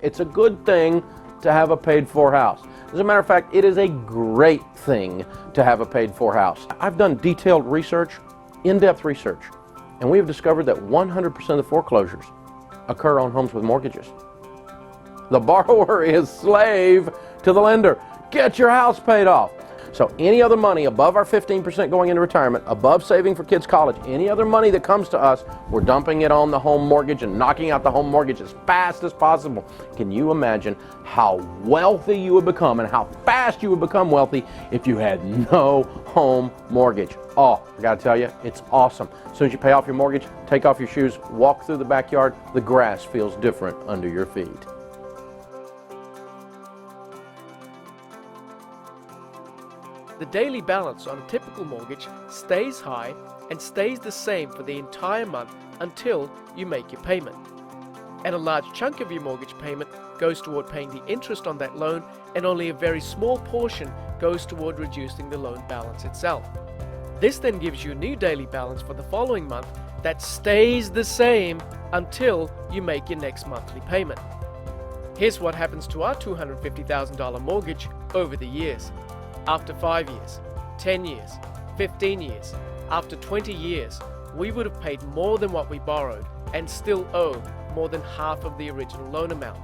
It's a good thing to have a paid-for house. As a matter of fact, it is a great thing to have a paid-for house. I've done detailed research, in-depth research, and we have discovered that 100% of the foreclosures occur on homes with mortgages. The borrower is slave to the lender. Get your house paid off. So any other money above our 15% going into retirement, above saving for kids' college, any other money that comes to us, we're dumping it on the home mortgage and knocking out the home mortgage as fast as possible. Can you imagine how wealthy you would become and how fast you would become wealthy if you had no home mortgage? Oh, I gotta tell you, it's awesome. As soon as you pay off your mortgage, take off your shoes, walk through the backyard, the grass feels different under your feet. The daily balance on a typical mortgage stays high and stays the same for the entire month until you make your payment. And a large chunk of your mortgage payment goes toward paying the interest on that loan, and only a very small portion goes toward reducing the loan balance itself. This then gives you a new daily balance for the following month that stays the same until you make your next monthly payment. Here's what happens to our $250,000 mortgage over the years. After 5 years, 10 years, 15 years, after 20 years, we would have paid more than what we borrowed and still owe more than half of the original loan amount.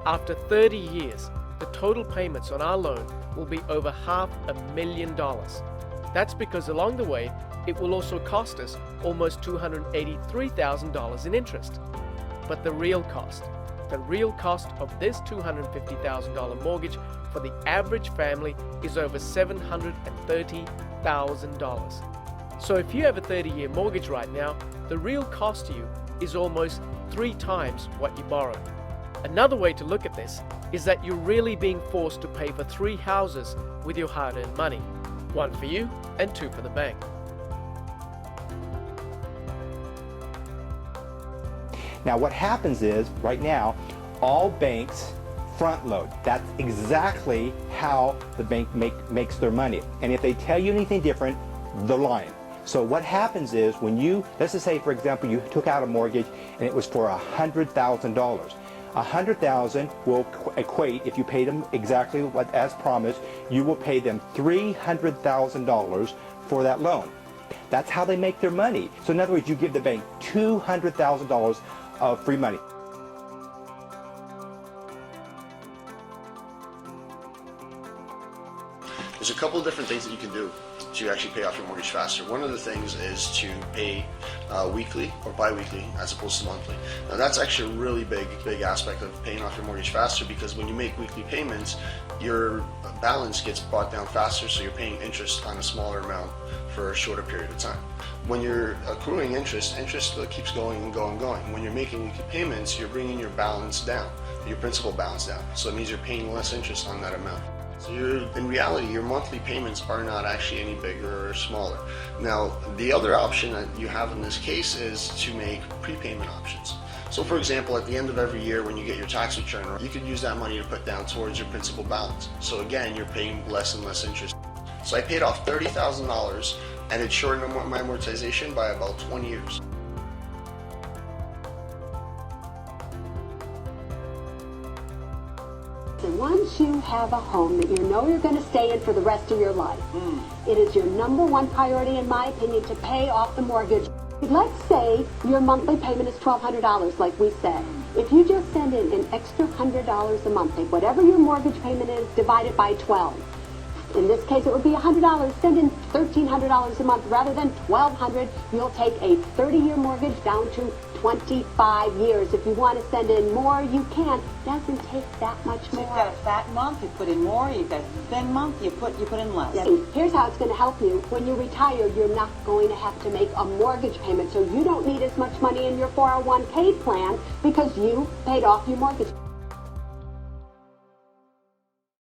After 30 years, the total payments on our loan will be over $500,000. That's because along the way, it will also cost us almost $283,000 in interest. But the real cost of this $250,000 mortgage for the average family is over $730,000. So if you have a 30-year mortgage right now, the real cost to you is almost 3 times what you borrowed. Another way to look at this is that you're really being forced to pay for 3 houses with your hard-earned money. 1 for you and 2 for the bank. Now what happens is, right now, all banks front load. That's exactly how the bank makes their money. And if they tell you anything different, they're lying. So what happens is when you, let's just say for example, you took out a mortgage and it was for $100,000. $100,000 will equate, if you pay them exactly what as promised, you will pay them $300,000 for that loan. That's how they make their money. So in other words, you give the bank $200,000 of free money. There's a couple of different things that you can do to actually pay off your mortgage faster. One of the things is to pay weekly or bi-weekly as opposed to monthly. Now that's actually a really big aspect of paying off your mortgage faster, because when you make weekly payments, your balance gets brought down faster, so you're paying interest on a smaller amount for a shorter period of time. When you're accruing interest keeps going and going and going. When you're making weekly payments, you're bringing your balance down, your principal balance down. So it means you're paying less interest on that amount. So in reality, your monthly payments are not actually any bigger or smaller. Now, the other option that you have in this case is to make prepayment options. So for example, at the end of every year when you get your tax return, you could use that money to put down towards your principal balance. So again, you're paying less and less interest. So I paid off $30,000 and it shortened my amortization by about 20 years. Once you have a home that you know you're going to stay in for the rest of your life, it is your #1 priority, in my opinion, to pay off the mortgage. Let's say your monthly payment is $1,200, like we said. If you just send in an extra $100 a month, take whatever your mortgage payment is, divide it by 12. In this case, it would be $100. Send in $1,300 a month rather than $1,200. You'll take a 30-year mortgage down to 25 years. If you want to send in more, you can. Doesn't take that much more. You've got a fat month, you put in more. You've got a thin month, you put in less. Yes. Here's how it's going to help you. When you retire, you're not going to have to make a mortgage payment, so you don't need as much money in your 401k plan because you paid off your mortgage.